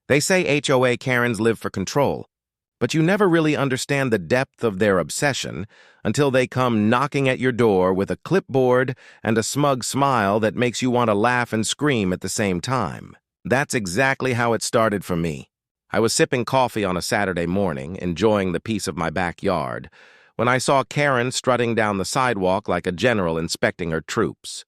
They say HOA Karens live for control, but you never really understand the depth of their obsession until they come knocking at your door with a clipboard and a smug smile that makes you want to laugh and scream at the same time. That's exactly how it started for me. I was sipping coffee on a Saturday morning, enjoying the peace of my backyard, when I saw Karen strutting down the sidewalk like a general inspecting her troops.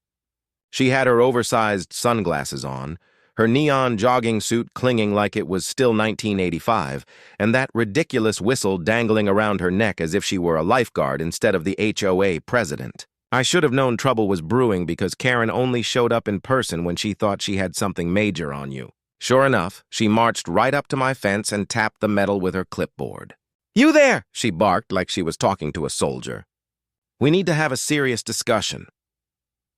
She had her oversized sunglasses on, her neon jogging suit clinging like it was still 1985, and that ridiculous whistle dangling around her neck as if she were a lifeguard instead of the HOA president. I should have known trouble was brewing because Karen only showed up in person when she thought she had something major on you. Sure enough, she marched right up to my fence and tapped the metal with her clipboard. "You there!" she barked like she was talking to a soldier. "We need to have a serious discussion."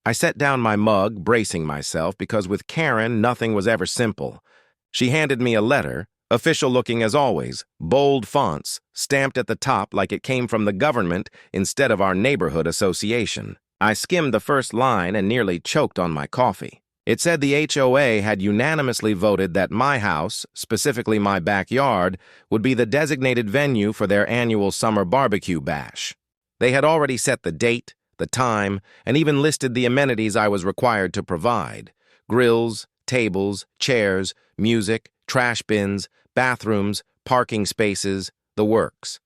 I set down my mug, bracing myself, because with Karen, nothing was ever simple. She handed me a letter, official-looking as always, bold fonts, stamped at the top like it came from the government instead of our neighborhood association. I skimmed the first line and nearly choked on my coffee. It said the HOA had unanimously voted that my house, specifically my backyard, would be the designated venue for their annual summer barbecue bash. They had already set the date, the time, and even listed the amenities I was required to provide: grills, tables, chairs, music, trash bins, bathrooms, parking spaces, the works.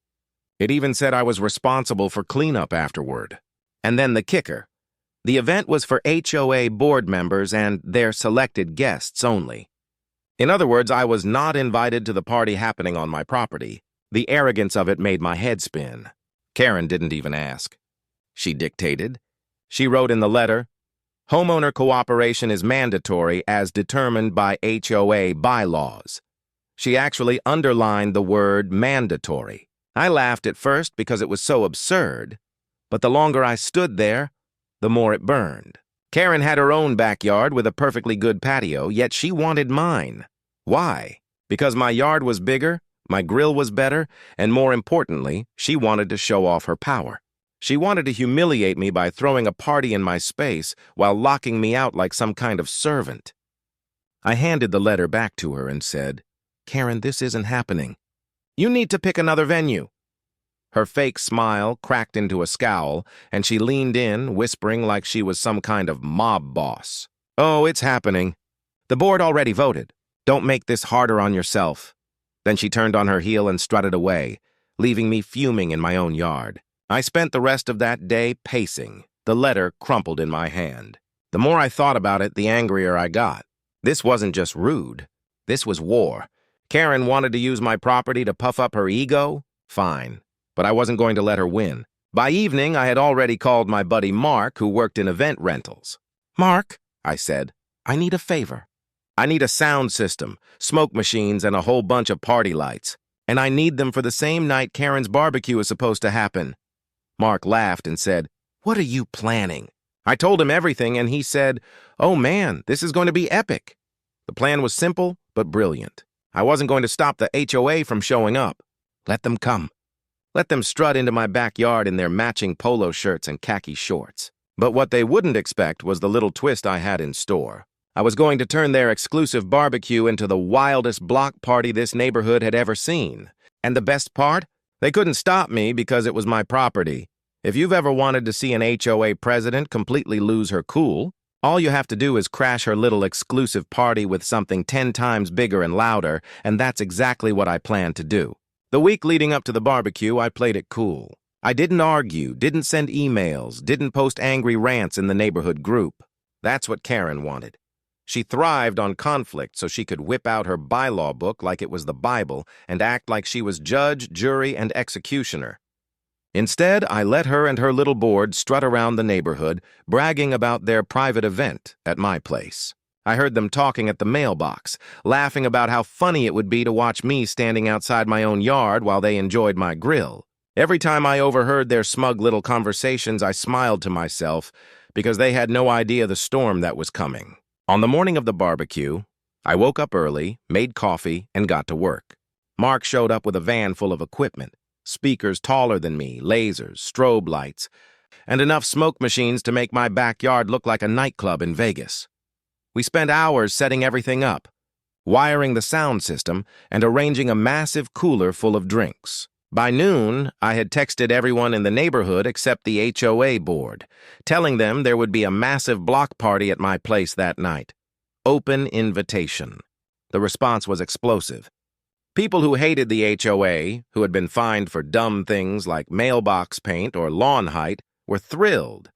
It even said I was responsible for cleanup afterward. And then the kicker. The event was for HOA board members and their selected guests only. In other words, I was not invited to the party happening on my property. The arrogance of it made my head spin. Karen didn't even ask. She dictated. She wrote in the letter, "Homeowner cooperation is mandatory as determined by HOA bylaws." She actually underlined the word mandatory. I laughed at first because it was so absurd, but the longer I stood there, the more it burned. Karen had her own backyard with a perfectly good patio, yet she wanted mine. Why? Because my yard was bigger, my grill was better, and more importantly, she wanted to show off her power. She wanted to humiliate me by throwing a party in my space while locking me out like some kind of servant. I handed the letter back to her and said, "Karen, this isn't happening. You need to pick another venue." Her fake smile cracked into a scowl, and she leaned in, whispering like she was some kind of mob boss. "Oh, it's happening. The board already voted. Don't make this harder on yourself." Then she turned on her heel and strutted away, leaving me fuming in my own yard. I spent the rest of that day pacing, the letter crumpled in my hand. The more I thought about it, the angrier I got. This wasn't just rude. This was war. Karen wanted to use my property to puff up her ego? Fine. But I wasn't going to let her win. By evening, I had already called my buddy Mark, who worked in event rentals. "Mark," I said, "I need a favor. I need a sound system, smoke machines, and a whole bunch of party lights. And I need them for the same night Karen's barbecue is supposed to happen." Mark laughed and said, "What are you planning?" I told him everything, and he said, "Oh man, this is going to be epic." The plan was simple, but brilliant. I wasn't going to stop the HOA from showing up. Let them come. Let them strut into my backyard in their matching polo shirts and khaki shorts. But what they wouldn't expect was the little twist I had in store. I was going to turn their exclusive barbecue into the wildest block party this neighborhood had ever seen. And the best part? They couldn't stop me because it was my property. If you've ever wanted to see an HOA president completely lose her cool, all you have to do is crash her little exclusive party with something 10 times bigger and louder, and that's exactly what I plan to do. The week leading up to the barbecue, I played it cool. I didn't argue, didn't send emails, didn't post angry rants in the neighborhood group. That's what Karen wanted. She thrived on conflict so she could whip out her bylaw book like it was the Bible and act like she was judge, jury, and executioner. Instead, I let her and her little board strut around the neighborhood, bragging about their private event at my place. I heard them talking at the mailbox, laughing about how funny it would be to watch me standing outside my own yard while they enjoyed my grill. Every time I overheard their smug little conversations, I smiled to myself because they had no idea the storm that was coming. On the morning of the barbecue, I woke up early, made coffee, and got to work. Mark showed up with a van full of equipment, speakers taller than me, lasers, strobe lights, and enough smoke machines to make my backyard look like a nightclub in Vegas. We spent hours setting everything up. wiring the sound system, and arranging a massive cooler full of drinks. By noon, I had texted everyone in the neighborhood except the HOA board, telling them there would be a massive block party at my place that night. Open invitation. The response was explosive. People who hated the HOA, who had been fined for dumb things like mailbox paint or lawn height, were thrilled.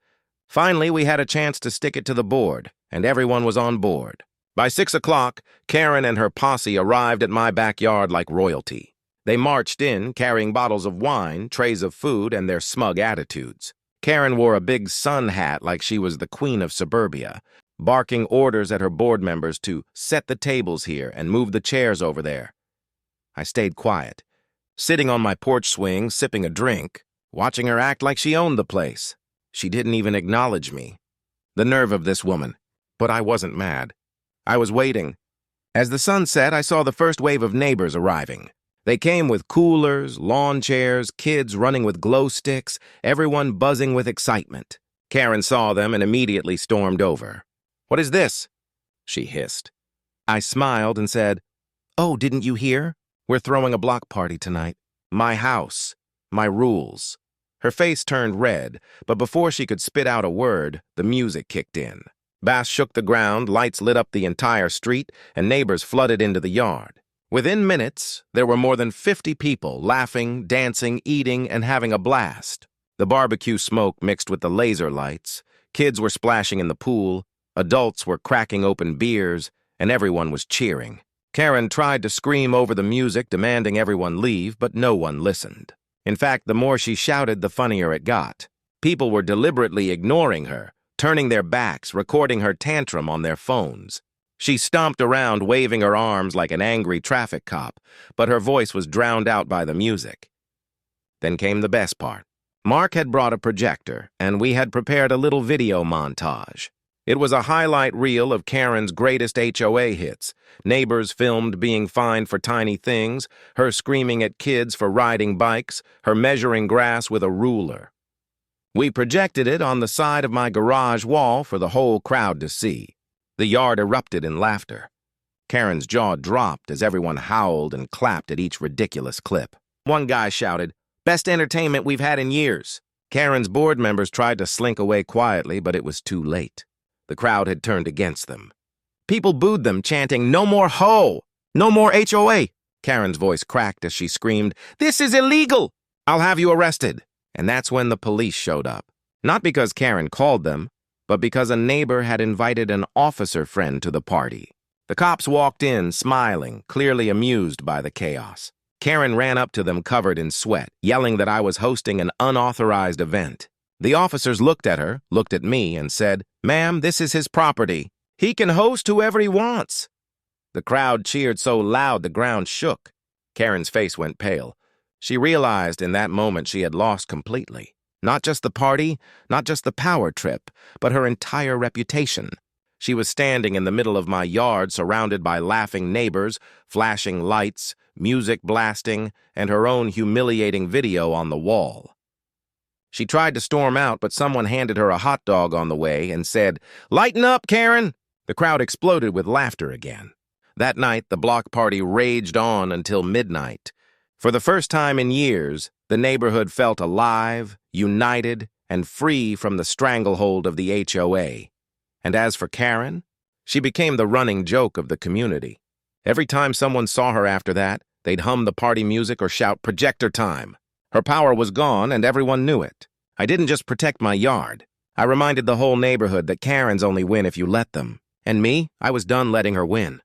Finally, we had a chance to stick it to the board, and everyone was on board. By 6 o'clock, Karen and her posse arrived at my backyard like royalty. They marched in, carrying bottles of wine, trays of food, and their smug attitudes. Karen wore a big sun hat like she was the queen of suburbia, barking orders at her board members to set the tables here and move the chairs over there. I stayed quiet, sitting on my porch swing, sipping a drink, watching her act like she owned the place. She didn't even acknowledge me. The nerve of this woman. But I wasn't mad. I was waiting. As the sun set, I saw the first wave of neighbors arriving. They came with coolers, lawn chairs, kids running with glow sticks, everyone buzzing with excitement. Karen saw them and immediately stormed over. "What is this?" she hissed. I smiled and said, "Oh, didn't you hear? We're throwing a block party tonight. My house. My rules." Her face turned red, but before she could spit out a word, the music kicked in. Bass shook the ground, lights lit up the entire street, and neighbors flooded into the yard. Within minutes, there were more than 50 people laughing, dancing, eating, and having a blast. The barbecue smoke mixed with the laser lights, kids were splashing in the pool, adults were cracking open beers, and everyone was cheering. Karen tried to scream over the music, demanding everyone leave, but no one listened. In fact, the more she shouted, the funnier it got. People were deliberately ignoring her, turning their backs, recording her tantrum on their phones. She stomped around, waving her arms like an angry traffic cop, but her voice was drowned out by the music. Then came the best part. Mark had brought a projector, and we had prepared a little video montage. It was a highlight reel of Karen's greatest HOA hits. Neighbors filmed being fined for tiny things, her screaming at kids for riding bikes, her measuring grass with a ruler. We projected it on the side of my garage wall for the whole crowd to see. The yard erupted in laughter. Karen's jaw dropped as everyone howled and clapped at each ridiculous clip. One guy shouted, "Best entertainment we've had in years." Karen's board members tried to slink away quietly, but it was too late. The crowd had turned against them. People booed them, chanting, "No more HO! No more HOA!" Karen's voice cracked as she screamed, "This is illegal! I'll have you arrested!" And that's when the police showed up. Not because Karen called them, but because a neighbor had invited an officer friend to the party. The cops walked in, smiling, clearly amused by the chaos. Karen ran up to them covered in sweat, yelling that I was hosting an unauthorized event. The officers looked at her, looked at me, and said, "Ma'am, this is his property. He can host whoever he wants." The crowd cheered so loud the ground shook. Karen's face went pale. She realized in that moment she had lost completely. Not just the party, not just the power trip, but her entire reputation. She was standing in the middle of my yard, surrounded by laughing neighbors, flashing lights, music blasting, and her own humiliating video on the wall. She tried to storm out, but someone handed her a hot dog on the way and said, "Lighten up, Karen!" The crowd exploded with laughter again. That night, the block party raged on until midnight. For the first time in years, the neighborhood felt alive, united, and free from the stranglehold of the HOA. And as for Karen, she became the running joke of the community. Every time someone saw her after that, they'd hum the party music or shout, "Projector time." Her power was gone, and everyone knew it. I didn't just protect my yard. I reminded the whole neighborhood that Karens only win if you let them. And me, I was done letting her win.